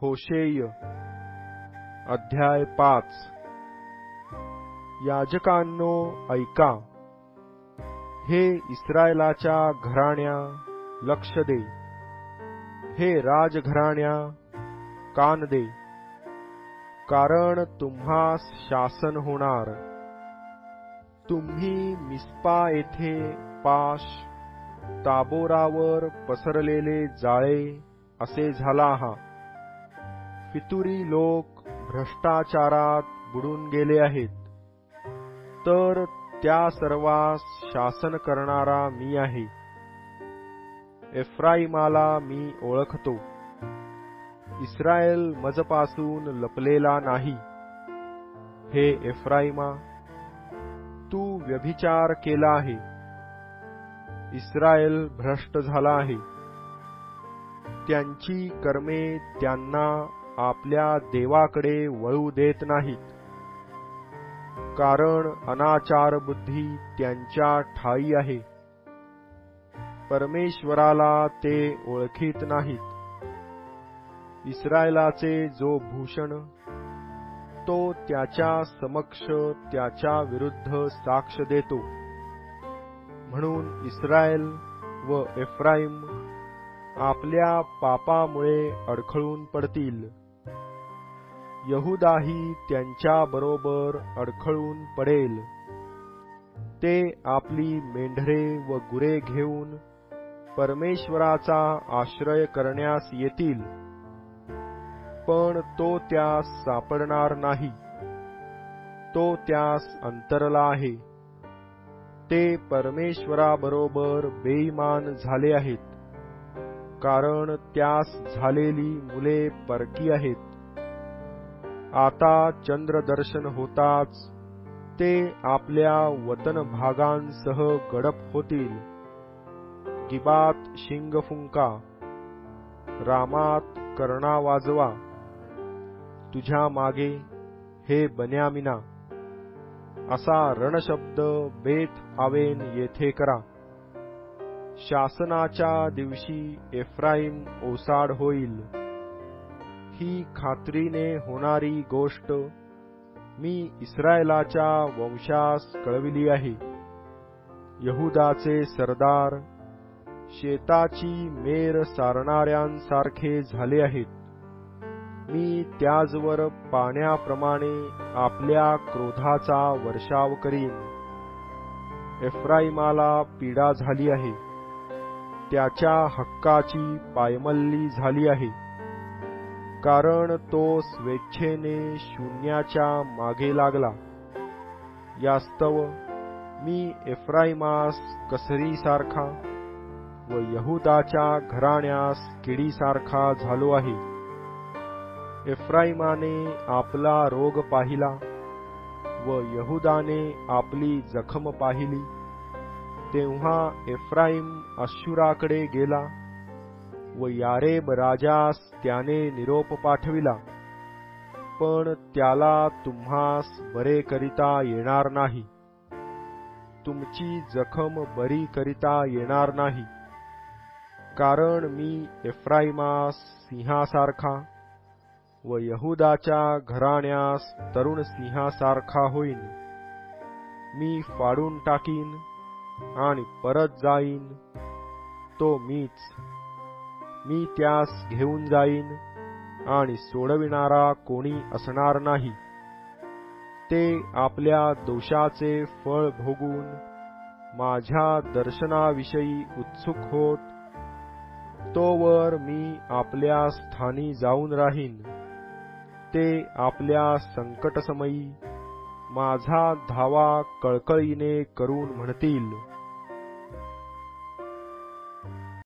होशेय अध्याय 5 याजकांनो ऐका, हे इस्रायलाच्या घराण्या लक्ष दे, हे राजघराण्या कान दे, कारण तुम्हास शासन होणार। तुम्ही मिस्पा येथे पाश, ताबोरावर पसरलेले जाळे असे झाला आहात। फितुरी लोक भ्रष्टाचारात बुडून गेले आहेत, तर त्या सर्वांस शासन करणारा मी आहे। एफ्राईमाला मी ओळखतो, इस्रायल मजपासून लपलेला नाही। हे एफ्राईमा, तू व्यभिचार केला आहे, इस्रायल भ्रष्ट झाला आहे। त्यांची कर्मे त्यांना आपल्या देवाकडे वळू देत नाहीत, कारण अनाचार बुद्धी त्यांच्या ठायी आहे। परमेश्वराला ते ओळखीत नाहीत। इस्रायलाचे जो भूषण, तो त्याच्या समक्ष त्याच्या विरुद्ध साक्ष देतो। म्हणून इस्रायल व एफ्राईम आपल्या पापामुळे अडखळून पडतील। यहुदाही त्यांच्या बरोबर अडखळून पडेल। ते आपली मेंढरे व गुरे घेऊन परमेश्वराचा आश्रय करण्यास येतील, पण तो त्यास सापडणार नाही। तो त्यास अंतरला आहे। ते परमेश्वराबरोबर बेईमान झाले आहेत, कारण त्यास झालेली मुले परकी आहेत। आता चंद्रदर्शन होताच ते आपल्या वतन भागांसह गडप होतील। गिबात शिंग फुंका, रामात कर्णा वाजवा। तुझ्या मागे, हे बन्यामिना, असा रणशब्द बेथ आवेन येथे करा। शासनाच्या दिवशी एफ्राईम ओसाड होईल। ही खात्रीने होणारी गोष्ट मी इस्रायलाच्या वंशास कळविली आहे। यहुदाचे सरदार शेताची मेर सारणाऱ्यांसारखे झाले आहेत। मी त्याजवर पाण्याप्रमाणे आपल्या क्रोधाचा वर्षाव करीन। एफ्राईमाला पीडा झाली आहे, त्याच्या हक्काची पायमल्ली झाली आहे, कारण तो स्वेच्छेने शून्याच्या मागे लागला। यास्तव मी एफ्राईमास कसरीसारखा व यहुदाच्या घराण्यास किडीसारखा झालो आहे। एफ्राईमाने आपला रोग पाहिला व यहुदाने आपली जखम पाहिली। तेव्हा एफ्राईम अश्शूराकडे गेला व यारेब राजास त्याने निरोप पाठविला, पण त्याला तुम्हास बरे करिता येणार नाही। तुमची जखम बरी करिता येणार नाही, कारण मी एफ्राईमास सिंहासारखा व यहुदाच्या घराण्यास तरुण सिंहासारखा होईन। मी फाडून टाकीन आणि परत जाईन, तो मीच। मी त्यास घेऊन जाईन आणि सोडविणारा कोणी असणार नाही। ते आपल्या दोषाचे फळ भोगून माझ्या दर्शनाविषयी उत्सुक होत, तोवर मी आपल्या स्थानी जाऊन राहीन। ते आपल्या संकटसमयी माझा धावा कळकळीने करून म्हणतील,